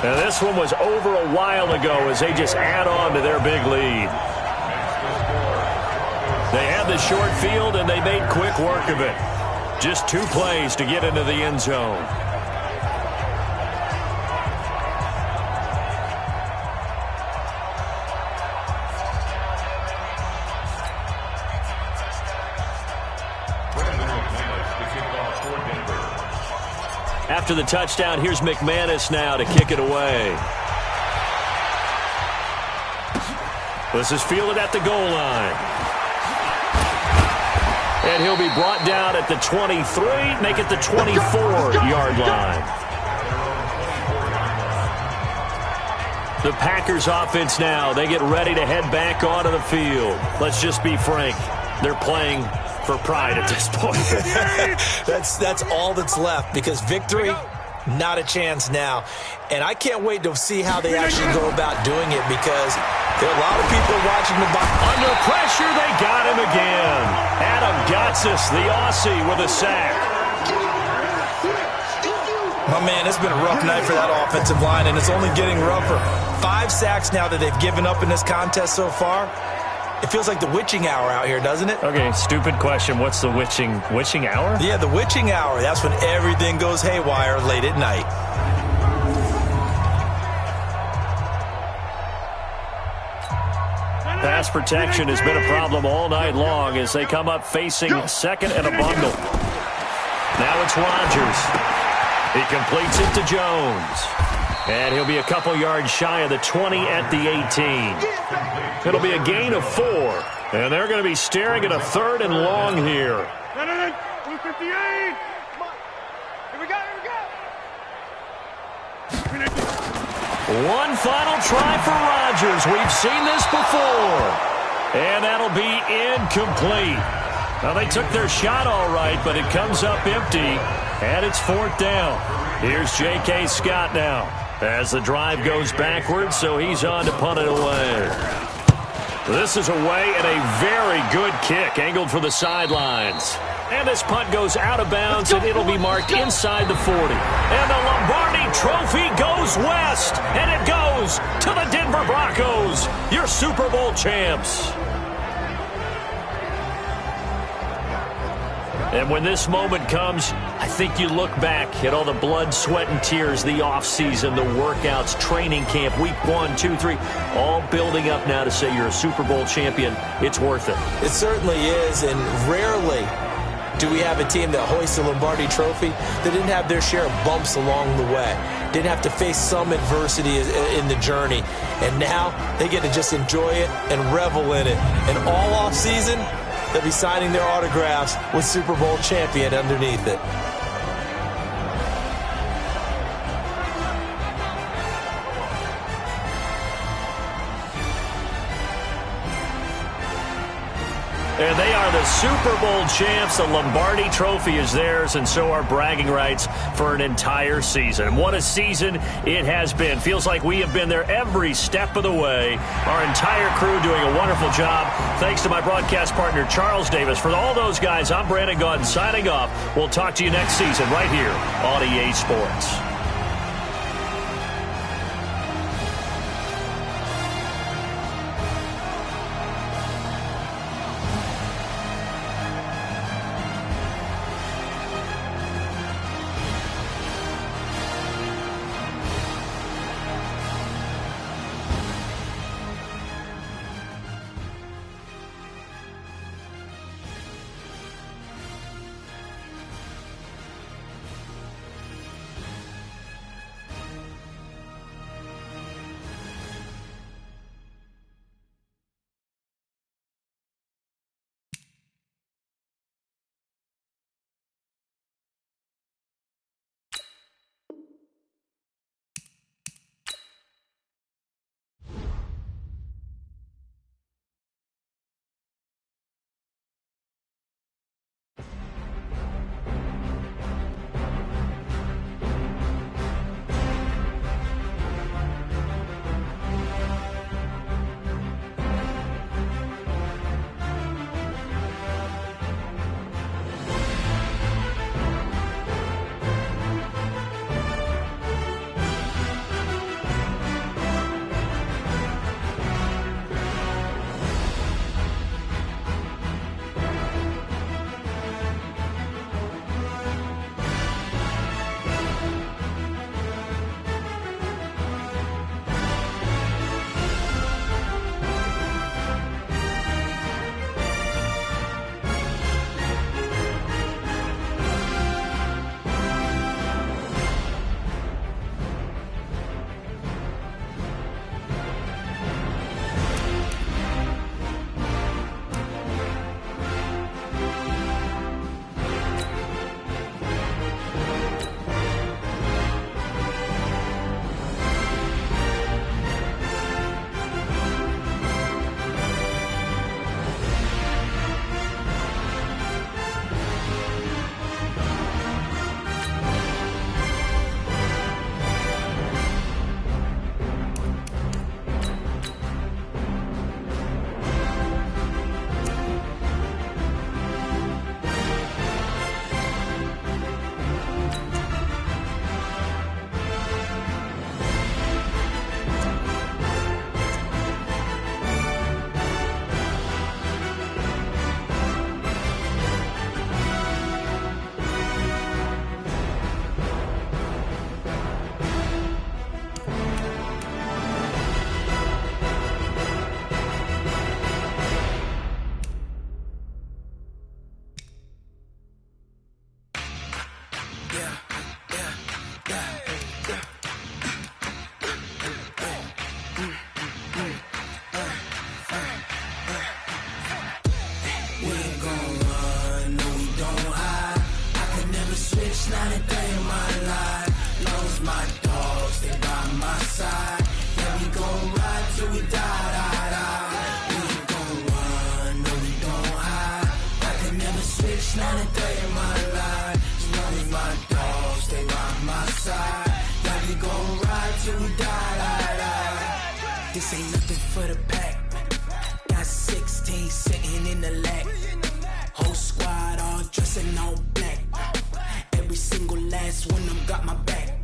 And this one was over a while ago as they just add on to their big lead. They had the short field, and they made quick work of it. Just 2 plays to get into the end zone. After the touchdown, here's McManus now to kick it away. This is fielded at the goal line. And he'll be brought down at the 23, make it the 24-yard line. The Packers offense now, they get ready to head back onto the field. Let's just be frank, they're playing for pride at this point. That's all that's left, because victory, not a chance now. And I can't wait to see how they actually go about doing it, because there are a lot of people watching the box. Under pressure, they got him again. Adam Gotsis, the Aussie, with a sack. My man, it's been a rough night for that offensive line, and it's only getting rougher. 5 sacks now that they've given up in this contest so far. It feels like the witching hour out here, doesn't it? Okay, stupid question. What's the witching hour? Yeah, the witching hour. That's when everything goes haywire late at night. Pass protection has been a problem all night long as they come up facing second and a bundle. Now it's Rodgers. He completes it to Jones. And he'll be a couple yards shy of the 20 at the 18. It'll be a gain of 4. And they're going to be staring at a 3rd and long here. 258. Here we go. One final try for Rodgers. We've seen this before. And that'll be incomplete. Well, they took their shot all right, but it comes up empty. And it's 4th down. Here's J.K. Scott now as the drive goes backwards, so he's on to punt it away. This is away and a very good kick angled for the sidelines. And this punt goes out of bounds, and it'll be marked inside the 40. And the Lombardi Trophy goes west, and it goes to the Denver Broncos, your Super Bowl champs. And when this moment comes, I think you look back at all the blood, sweat, and tears, the offseason, the workouts, training camp, week 1, 2, 3, all building up now to say you're a Super Bowl champion. It's worth it. It certainly is, and rarely do we have a team that hoists a Lombardi Trophy that didn't have their share of bumps along the way, didn't have to face some adversity in the journey, and now they get to just enjoy it and revel in it. And all offseason, they'll be signing their autographs with Super Bowl champion underneath it. And they are the Super Bowl champs. The Lombardi Trophy is theirs, and so are bragging rights for an entire season. What a season it has been. Feels like we have been there every step of the way. Our entire crew doing a wonderful job. Thanks to my broadcast partner, Charles Davis. For all those guys, I'm Brandon Gaudin signing off. We'll talk to you next season right here on EA Sports. This ain't nothing for the pack. Got 16 sitting in the lap. Whole squad all dressing all black. Every single last one of them got my back.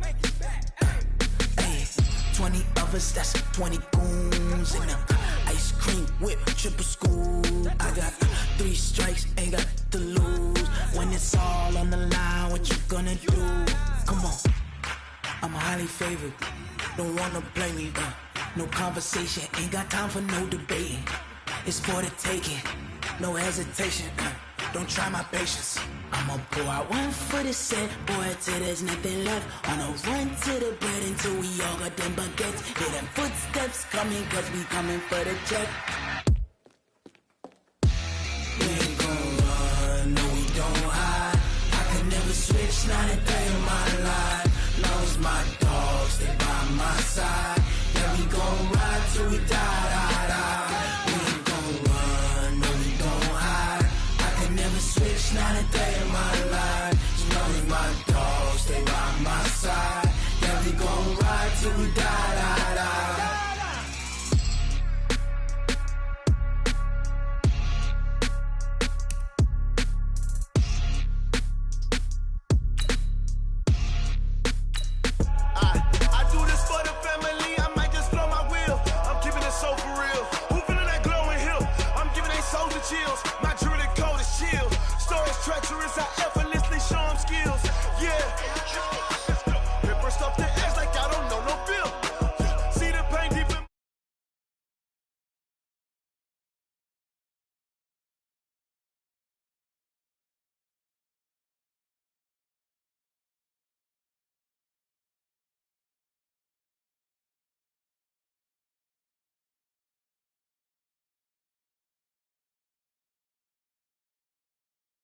20 of us, that's 20 goons in them. Ice cream whip, triple scoop. I got 3 strikes, ain't got to lose. When it's all on the line, what you gonna do? Come on, I'm highly favored. Don't wanna blame me, no conversation, ain't got time for no debating. It's for the taking, no hesitation. Don't try my patience. I'ma pour out one for the set, boy, till there's nothing left. On a run to the bread until we all got them baguettes. Hear them footsteps coming, cause we coming for the check. We ain't gon' run, no we don't hide. I can never switch, not a day in my life. Long as my dogs, they by my side. Yeah, we gon' ride till we die, die, die. We ain't gon' run, no we don't hide. I can never switch, not a day in my life. As long as my dogs, they by my side. Yeah, we gon' ride till we die, die, die. I do this for the family, I might just blow my wheel. I'm keeping it so for real. Who feeling that glowing hill? I'm giving they souls the chills. My